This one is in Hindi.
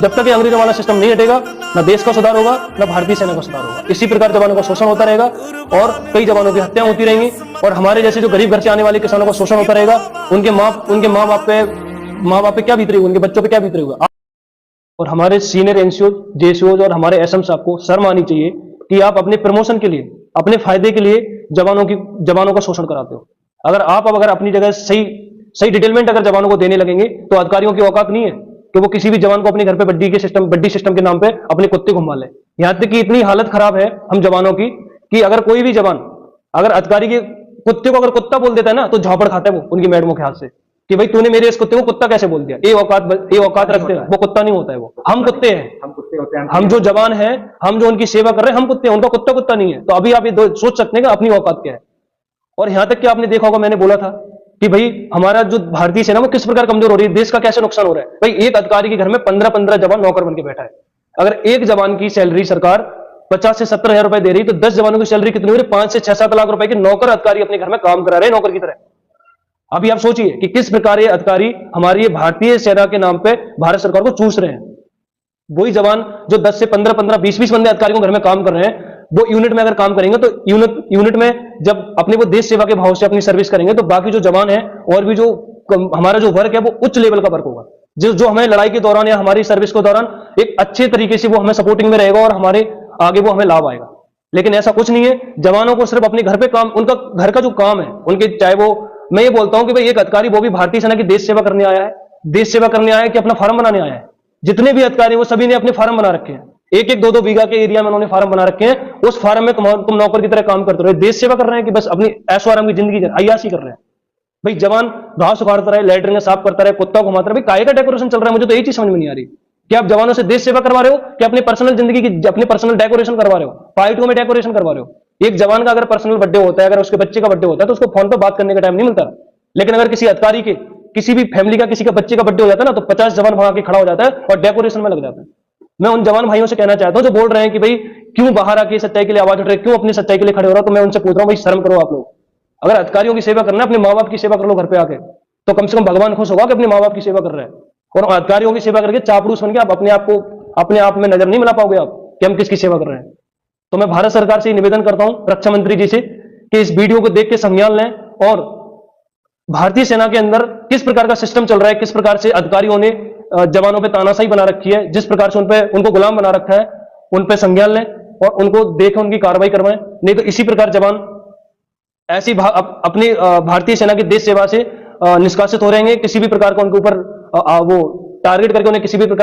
जब तक ये अंग्रेजों वाला सिस्टम नहीं हटेगा, ना देश का सुधार होगा, ना भारतीय सेना का सुधार होगा। इसी प्रकार जवानों का शोषण होता रहेगा और कई जवानों की हत्या होती रहेंगी, और हमारे जैसे जो गरीब घर से आने वाले किसानों का शोषण होता रहेगा। उनके माँ बाप पे क्या बीत रही होगी, उनके बच्चों पे क्या बीत रही होगी। और हमारे सीनियर एनसीओ, जेसीओ और हमारे एसएम साहब को शर्म आनी चाहिए कि आप अपने प्रमोशन के लिए, अपने फायदे के लिए जवानों का शोषण कराते हो। अगर अपनी जगह सही डिटेलमेंट अगर जवानों को देने लगेंगे तो अधिकारियों की औकात नहीं है कि वो किसी भी जवान को अपने घर पे बड्डी सिस्टम के नाम पे अपने कुत्ते घुमा ले। यहां तक कि इतनी हालत खराब है हम जवानों की कि अगर कोई भी जवान अगर अधिकारी के कुत्ते को अगर कुत्ता बोल देता है ना, तो झापड़ खाता है वो उनकी मैडमों के हाथ से कि भाई तूने मेरे इस कुत्ते को कुत्ता कैसे बोल दिया। ये औकात रखते हैं, वो कुत्ता नहीं होता है, वो हम कुत्ते हैं। हम जो जवान हैं, हम जो उनकी सेवा कर रहे हैं, हम कुत्ते हैं, उनका कुत्ता नहीं है। तो अभी आप ये सोच सकते हैं कि अपनी औकात क्या है। और यहां तक कि आपने देखा होगा, मैंने बोला था कि भाई हमारा जो भारतीय सेना वो किस प्रकार कमजोर हो रही है, देश का कैसे नुकसान हो रहा है। भाई एक अधिकारी के घर में 15 जवान नौकर बन के बैठा है। अगर एक जवान की सैलरी सरकार 50 से 70 हजार रुपए दे रही, तो 10 जवानों की सैलरी कितनी हो रही है? 5 से 6-7 लाख रुपए के नौकर अधिकारी अपने घर में काम करा रहे हैं, नौकर की तरह। अभी आप सोचिए कि किस प्रकार ये अधिकारी हमारी भारतीय सेना के नाम पे भारत सरकार को चूस रहे हैं। वही जवान जो 10 से 15, 20 बंदे अधिकारियों के घर में काम कर रहे हैं, वो यूनिट में अगर काम करेंगे तो यूनिट में जब अपने वो देश सेवा के भाव से अपनी सर्विस करेंगे, तो बाकी जो जवान है और भी जो हमारा जो वर्क है वो उच्च लेवल का वर्क होगा, जो हमें लड़ाई के दौरान या हमारी सर्विस के दौरान एक अच्छे तरीके से वो हमें सपोर्टिंग में रहेगा और हमारे आगे वो हमें लाभ आएगा। लेकिन ऐसा कुछ नहीं है। जवानों को सिर्फ अपने घर पे काम, उनका घर का जो काम है उनके, चाहे वो, मैं ये बोलता हूं कि भाई एक अधिकारी वो भी भारतीय सेना की देश सेवा करने आया है, देश सेवा करने आया है कि अपना फार्म बनाने आया है। जितने भी अधिकारी वो सभी ने अपने फार्म बना रखे हैं, 1-2 बीघा के एरिया में उन्होंने फार्म बना रखे हैं। उस फार्म में तुम नौकर की तरह काम करते रहे, देश सेवा कर रहे हैं कि बस अपनी ऐशो आराम की जिंदगी अय्याशी कर रहे हैं। भाई जवान घास उखाड़ता रहे, लैटरिन साफ करता रहे, कुत्ता घुमाता रहे, भाई काहे का डेकोरेशन चल रहा है? मुझे तो यही चीज समझ में नहीं आ रही कि आप जवानों से देश सेवा करवा रहे हो कि अपनी पर्सनल जिंदगी की अपनी पर्सनल डेकोरेशन करवा रहे हो, पार्टियों में डेकोरेशन करवा रहे हो। एक जवान का अगर पर्सनल बर्थडे होता है, अगर उसके बच्चे का बर्थडे होता है, तो उसको फोन पर बात करने का टाइम नहीं मिलता। लेकिन अगर किसी अधिकारी के, किसी भी फैमिली का, किसी का बच्चे का बर्थडे हो जाता है ना, तो 50 जवान वहां के खड़ा हो जाता है और डेकोरेशन में लग जाता है। मैं उन जवान भाइयों से कहना चाहता हूं जो बोल रहे हैं कि भाई क्यों बाहर आके सच्चाई के लिए आवाज उठ रहे, क्यों अपनी सच्चाई के लिए खड़े हो रहा हो, तो मैं उनसे पूछ रहा हूं भाई शर्म करो आप लोग। अगर अधिकारियों की सेवा करना है, अपने माँ बाप की सेवा कर लो घर पे आके, तो कम से कम भगवान खुश होगा कि अपने माँ बाप की सेवा कर रहे हैं। और अधिकारियों की सेवा करके चापड़ूस बन के आप अपने आप में नजर नहीं मिला पाओगे आप कि हम किसकी सेवा कर रहे हैं। तो मैं भारत सरकार से निवेदन करता हूं, रक्षा मंत्री जी से, कि इस वीडियो को देख के संज्ञान लें और भारतीय सेना के अंदर किस प्रकार का सिस्टम चल रहा है, किस प्रकार से अधिकारियों ने जवानों पे तानाशाही बना रखी है, जिस प्रकार से उनको गुलाम बना रखा है, उन पे संज्ञान लें और उनको देखें, उनकी कार्रवाई करवाएं। नहीं तो इसी प्रकार जवान ऐसी अपनी भारतीय सेना की देश सेवा से निष्कासित हो रहेंगे। किसी भी प्रकार का उनके ऊपर वो टारगेट करके उन्हें किसी भी प्रकार